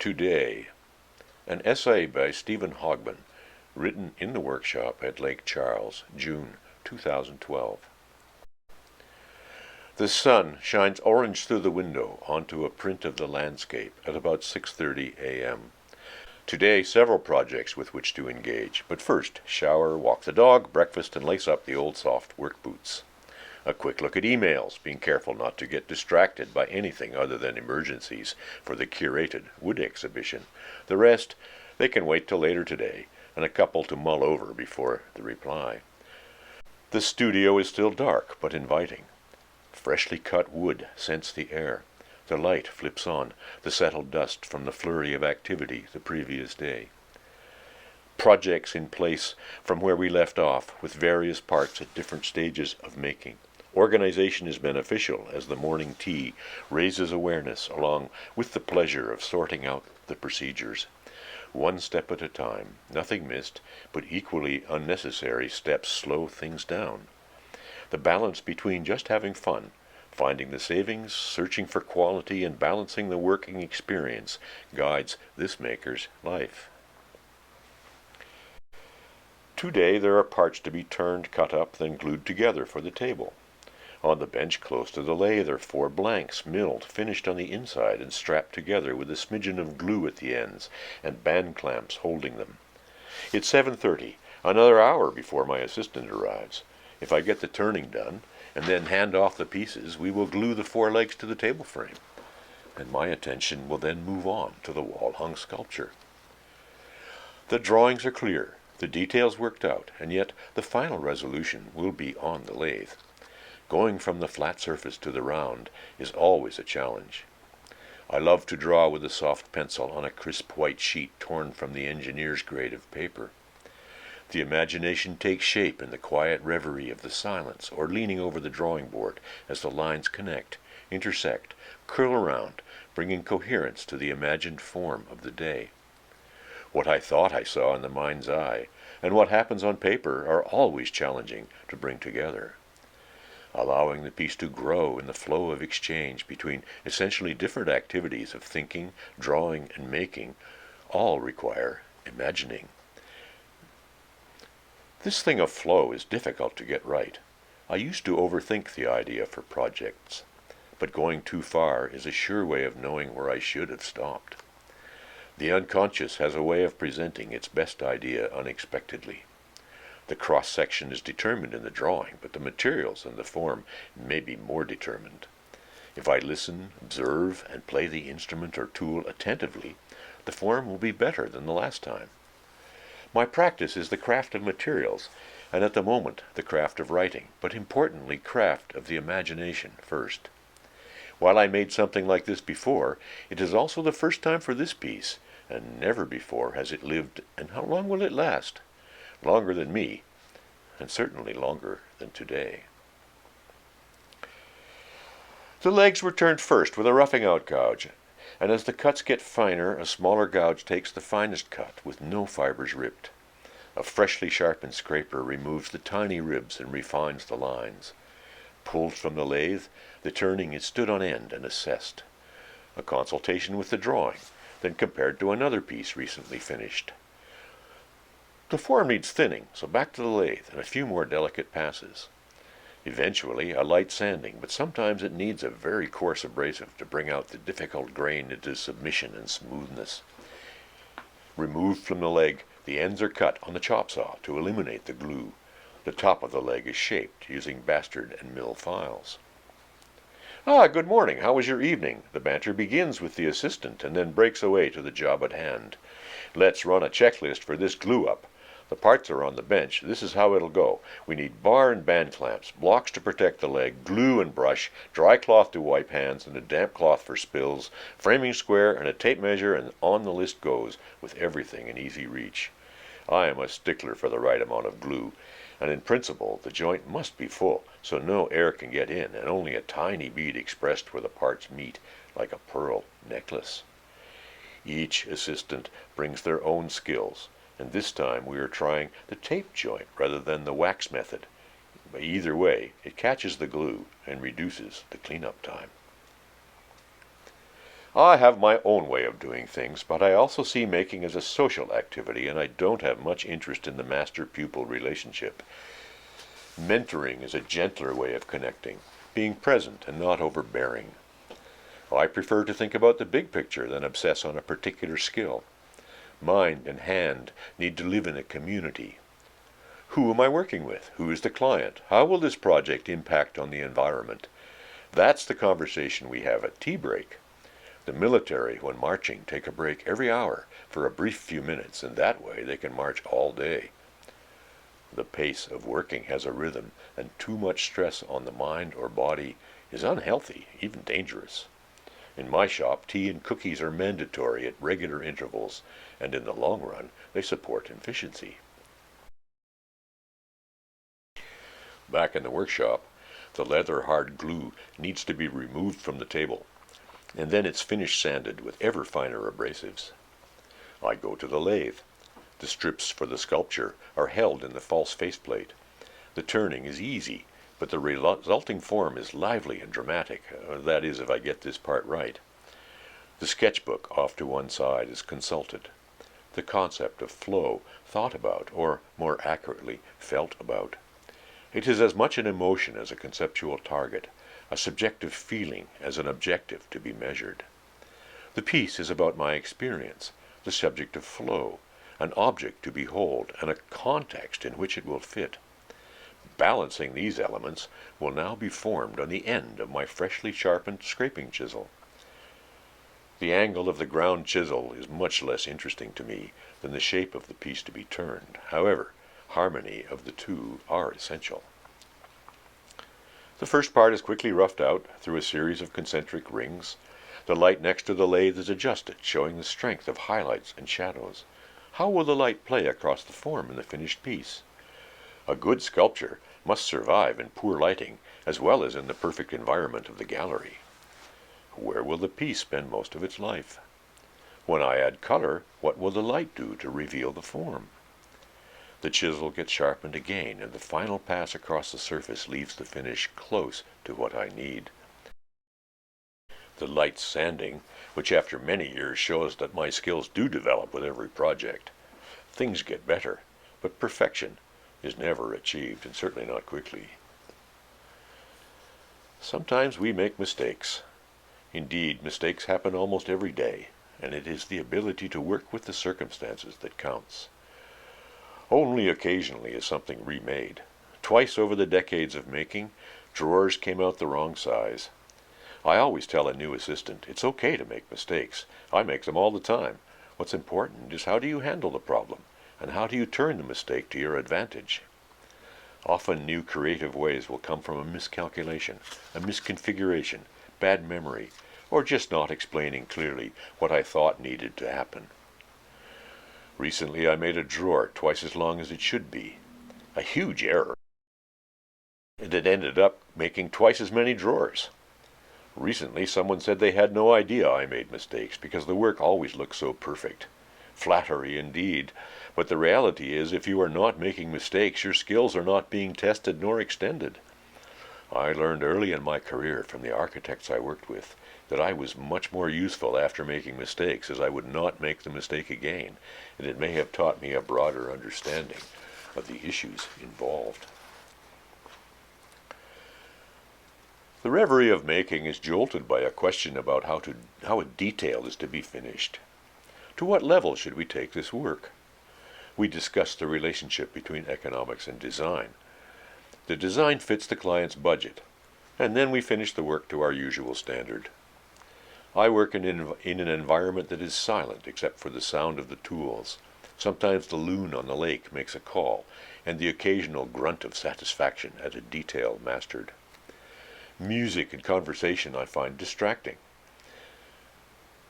Today, an essay by Stephen Hogbin, written in the workshop at Lake Charles, June 2012. The sun shines orange through the window onto a print of the landscape at about 6:30 a.m. Today, several projects with which to engage, but first, shower, walk the dog, breakfast, and lace up the old soft work boots. A quick look at emails, being careful not to get distracted by anything other than emergencies for the curated wood exhibition. The rest, they can wait till later today, and a couple to mull over before the reply. The studio is still dark, but inviting. Freshly cut wood scents the air. The light flips on the settled dust from the flurry of activity the previous day. Projects in place from where we left off, with various parts at different stages of making. Organization is beneficial as the morning tea raises awareness along with the pleasure of sorting out the procedures. One step at a time, nothing missed, but equally unnecessary steps slow things down. The balance between just having fun, finding the savings, searching for quality, and balancing the working experience guides this maker's life. Today there are parts to be turned, cut up, then glued together for the table. On the bench close to the lathe are 4 blanks, milled, finished on the inside, and strapped together with a smidgen of glue at the ends, and band clamps holding them. It's 7:30, another hour before my assistant arrives. If I get the turning done, and then hand off the pieces, we will glue the 4 legs to the table frame, and my attention will then move on to the wall-hung sculpture. The drawings are clear, the details worked out, and yet the final resolution will be on the lathe. Going from the flat surface to the round is always a challenge. I love to draw with a soft pencil on a crisp white sheet torn from the engineer's grade of paper. The imagination takes shape in the quiet reverie of the silence, or leaning over the drawing board as the lines connect, intersect, curl around, bringing coherence to the imagined form of the day. What I thought I saw in the mind's eye, and what happens on paper are always challenging to bring together. Allowing the piece to grow in the flow of exchange between essentially different activities of thinking, drawing, and making, all require imagining. This thing of flow is difficult to get right. I used to overthink the idea for projects, but going too far is a sure way of knowing where I should have stopped. The unconscious has a way of presenting its best idea unexpectedly. The cross-section is determined in the drawing, but the materials and the form may be more determined. If I listen, observe, and play the instrument or tool attentively, the form will be better than the last time. My practice is the craft of materials, and at the moment the craft of writing, but importantly craft of the imagination first. While I made something like this before, it is also the first time for this piece, and never before has it lived, and how long will it last? Longer than me, and certainly longer than today. The legs were turned first with a roughing out gouge, and as the cuts get finer, a smaller gouge takes the finest cut with no fibers ripped. A freshly sharpened scraper removes the tiny ribs and refines the lines. Pulled from the lathe, the turning is stood on end and assessed. A consultation with the drawing, then compared to another piece recently finished. The form needs thinning, so back to the lathe and a few more delicate passes. Eventually, a light sanding, but sometimes it needs a very coarse abrasive to bring out the difficult grain into submission and smoothness. Removed from the leg, the ends are cut on the chop saw to eliminate the glue. The top of the leg is shaped using bastard and mill files. Good morning. How was your evening? The banter begins with the assistant and then breaks away to the job at hand. Let's run a checklist for this glue-up. The parts are on the bench. This is how it'll go. We need bar and band clamps, blocks to protect the leg, glue and brush, dry cloth to wipe hands, and a damp cloth for spills, framing square, and a tape measure, and on the list goes, with everything in easy reach. I am a stickler for the right amount of glue, and in principle the joint must be full, so no air can get in, and only a tiny bead expressed where the parts meet, like a pearl necklace. Each assistant brings their own skills, and this time we are trying the tape joint rather than the wax method. Either way, it catches the glue and reduces the cleanup time. I have my own way of doing things, but I also see making as a social activity, and I don't have much interest in the master-pupil relationship. Mentoring is a gentler way of connecting, being present and not overbearing. I prefer to think about the big picture than obsess on a particular skill. Mind and hand need to live in a community. Who am I working with? Who is the client? How will this project impact on the environment? That's the conversation we have at tea break. The military, when marching, take a break every hour for a brief few minutes, and that way they can march all day. The pace of working has a rhythm, and too much stress on the mind or body is unhealthy, even dangerous. In my shop, tea and cookies are mandatory at regular intervals, and in the long run, they support efficiency. Back in the workshop, the leather hard glue needs to be removed from the table, and then it's finish sanded with ever finer abrasives. I go to the lathe. The strips for the sculpture are held in the false faceplate. The turning is easy, but the resulting form is lively and dramatic, that is, if I get this part right. The sketchbook off to one side is consulted. The concept of flow thought about, or more accurately, felt about. It is as much an emotion as a conceptual target, a subjective feeling as an objective to be measured. The piece is about my experience, the subject of flow, an object to behold, and a context in which it will fit. Balancing these elements will now be formed on the end of my freshly sharpened scraping chisel. The angle of the ground chisel is much less interesting to me than the shape of the piece to be turned. However, harmony of the two are essential. The first part is quickly roughed out through a series of concentric rings. The light next to the lathe is adjusted, showing the strength of highlights and shadows. How will the light play across the form in the finished piece? A good sculpture must survive in poor lighting as well as in the perfect environment of the gallery. Where will the piece spend most of its life? When I add color, what will the light do to reveal the form? The chisel gets sharpened again, and the final pass across the surface leaves the finish close to what I need. The light sanding, which after many years shows that my skills do develop with every project. Things get better, but perfection is never achieved, and certainly not quickly. Sometimes we make mistakes. Indeed, mistakes happen almost every day, and it is the ability to work with the circumstances that counts. Only occasionally is something remade. Twice over the decades of making, drawers came out the wrong size. I always tell a new assistant, it's okay to make mistakes. I make them all the time. What's important is how do you handle the problem, and how do you turn the mistake to your advantage. Often new creative ways will come from a miscalculation, a misconfiguration, bad memory, or just not explaining clearly what I thought needed to happen. Recently I made a drawer twice as long as it should be. A huge error. It had ended up making twice as many drawers. Recently someone said they had no idea I made mistakes because the work always looks so perfect. Flattery indeed, but the reality is if you are not making mistakes, your skills are not being tested nor extended. I learned early in my career from the architects I worked with that I was much more useful after making mistakes, as I would not make the mistake again, and it may have taught me a broader understanding of the issues involved. The reverie of making is jolted by a question about how a detail is to be finished. To what level should we take this work? We discuss the relationship between economics and design. The design fits the client's budget, and then we finish the work to our usual standard. I work in an environment that is silent except for the sound of the tools. Sometimes the loon on the lake makes a call, and the occasional grunt of satisfaction at a detail mastered. Music and conversation I find distracting.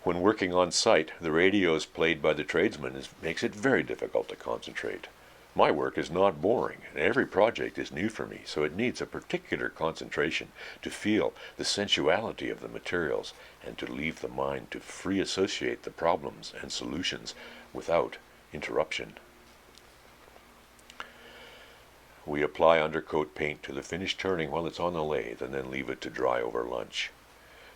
When working on site, the radios played by the tradesmen makes it very difficult to concentrate. My work is not boring, and every project is new for me, so it needs a particular concentration to feel the sensuality of the materials and to leave the mind to free associate the problems and solutions without interruption. We apply undercoat paint to the finished turning while it's on the lathe and then leave it to dry over lunch.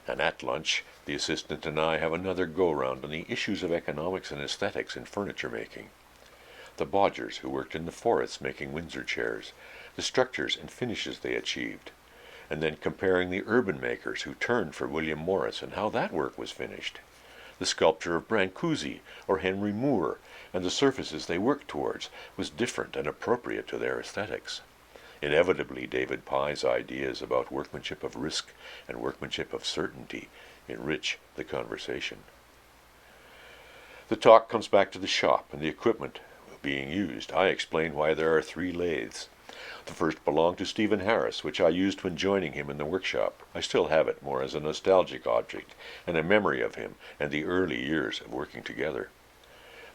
And at lunch, the assistant and I have another go-round on the issues of economics and aesthetics in furniture making. The Bodgers who worked in the forests making Windsor chairs, the structures and finishes they achieved, and then comparing the urban makers who turned for William Morris and how that work was finished, the sculpture of Brancusi or Henry Moore, and the surfaces they worked towards was different and appropriate to their aesthetics. Inevitably, David Pye's ideas about workmanship of risk and workmanship of certainty enrich the conversation. The talk comes back to the shop and the equipment being used. I explain why there are 3 lathes. The first belonged to Stephen Harris, which I used when joining him in the workshop. I still have it more as a nostalgic object and a memory of him and the early years of working together.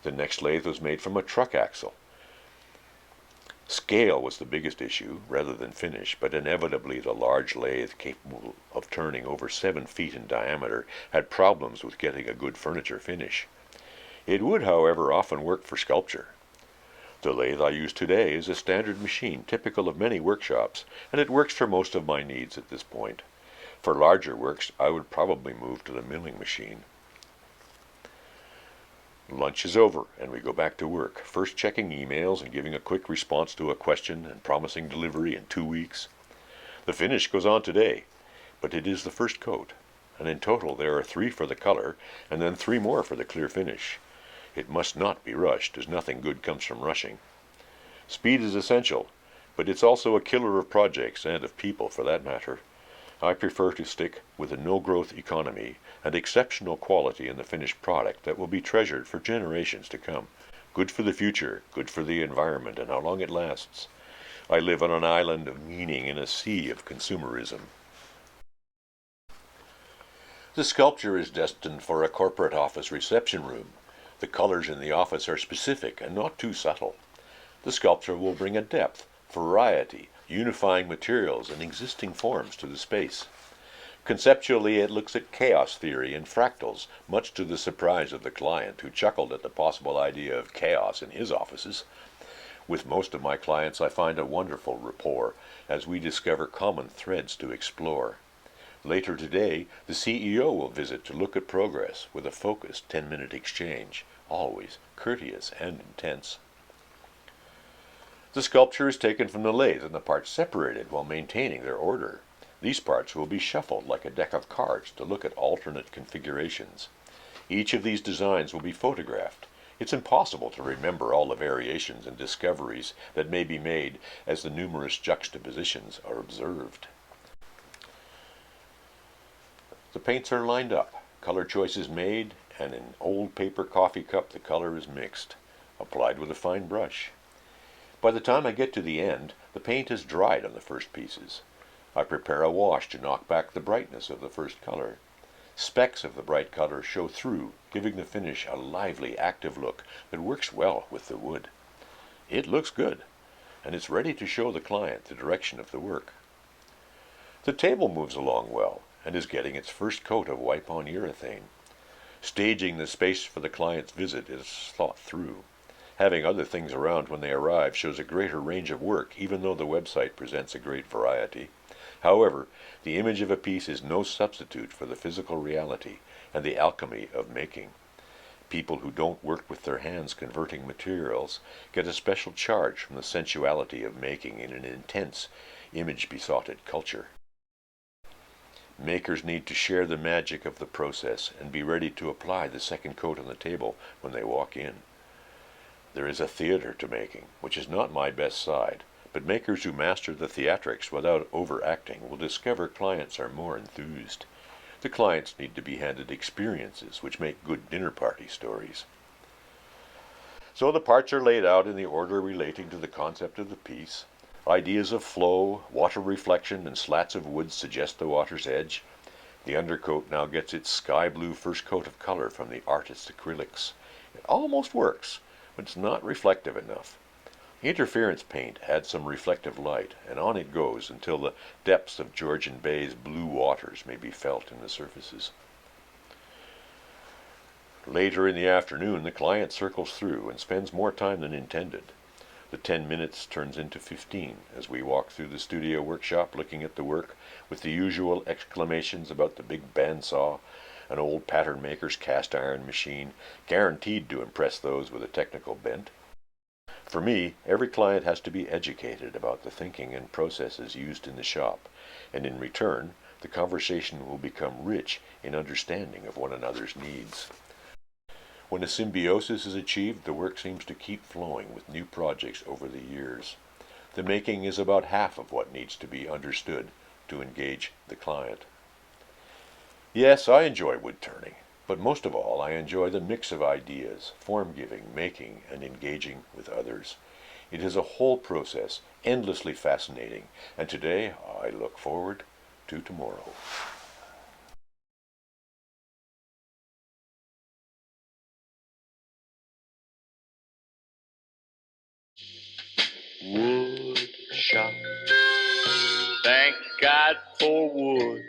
The next lathe was made from a truck axle. Scale was the biggest issue, rather than finish, but inevitably the large lathe, capable of turning over 7 feet in diameter, had problems with getting a good furniture finish. It would, however, often work for sculpture. The lathe I use today is a standard machine typical of many workshops, and it works for most of my needs at this point. For larger works, I would probably move to the milling machine. Lunch is over, and we go back to work, first checking emails and giving a quick response to a question and promising delivery in 2 weeks. The finish goes on today, but it is the first coat, and in total there are 3 for the color, and then 3 more for the clear finish. It must not be rushed, as nothing good comes from rushing. Speed is essential, but it's also a killer of projects, and of people for that matter. I prefer to stick with a no-growth economy and exceptional quality in the finished product that will be treasured for generations to come. Good for the future, good for the environment, and how long it lasts. I live on an island of meaning in a sea of consumerism. The sculpture is destined for a corporate office reception room. The colors in the office are specific and not too subtle. The sculpture will bring a depth, variety, unifying materials and existing forms to the space. Conceptually, it looks at chaos theory and fractals, much to the surprise of the client, who chuckled at the possible idea of chaos in his offices. With most of my clients, I find a wonderful rapport as we discover common threads to explore. Later today, the CEO will visit to look at progress with a focused 10-minute exchange, always courteous and intense. The sculpture is taken from the lathe and the parts separated while maintaining their order. These parts will be shuffled like a deck of cards to look at alternate configurations. Each of these designs will be photographed. It's impossible to remember all the variations and discoveries that may be made as the numerous juxtapositions are observed. The paints are lined up, color choices made, and in old paper coffee cup the color is mixed, applied with a fine brush. By the time I get to the end, the paint is dried on the first pieces. I prepare a wash to knock back the brightness of the first color. Specks of the bright color show through, giving the finish a lively, active look that works well with the wood. It looks good, and it's ready to show the client the direction of the work. The table moves along well, and is getting its first coat of wipe-on urethane. Staging the space for the client's visit is thought through. Having other things around when they arrive shows a greater range of work, even though the website presents a great variety. However, the image of a piece is no substitute for the physical reality and the alchemy of making. People who don't work with their hands converting materials get a special charge from the sensuality of making in an intense, image-besotted culture. Makers need to share the magic of the process and be ready to apply the second coat on the table when they walk in. There is a theater to making, which is not my best side, but makers who master the theatrics without overacting will discover clients are more enthused. The clients need to be handed experiences which make good dinner party stories. So the parts are laid out in the order relating to the concept of the piece. Ideas of flow, water reflection, and slats of wood suggest the water's edge. The undercoat now gets its sky blue first coat of color from the artist's acrylics. It almost works, but it's not reflective enough. Interference paint adds some reflective light, and on it goes until the depths of Georgian Bay's blue waters may be felt in the surfaces. Later in the afternoon, the client circles through and spends more time than intended. The 10 minutes turns into 15 as we walk through the studio workshop looking at the work with the usual exclamations about the big bandsaw, an old pattern maker's cast iron machine, guaranteed to impress those with a technical bent. For me, every client has to be educated about the thinking and processes used in the shop, and in return, the conversation will become rich in understanding of one another's needs. When a symbiosis is achieved, the work seems to keep flowing with new projects over the years. The making is about half of what needs to be understood to engage the client. Yes, I enjoy wood turning, but most of all I enjoy the mix of ideas, form giving, making, and engaging with others. It is a whole process, endlessly fascinating, and today I look forward to tomorrow. Wood shop. Thank God for wood.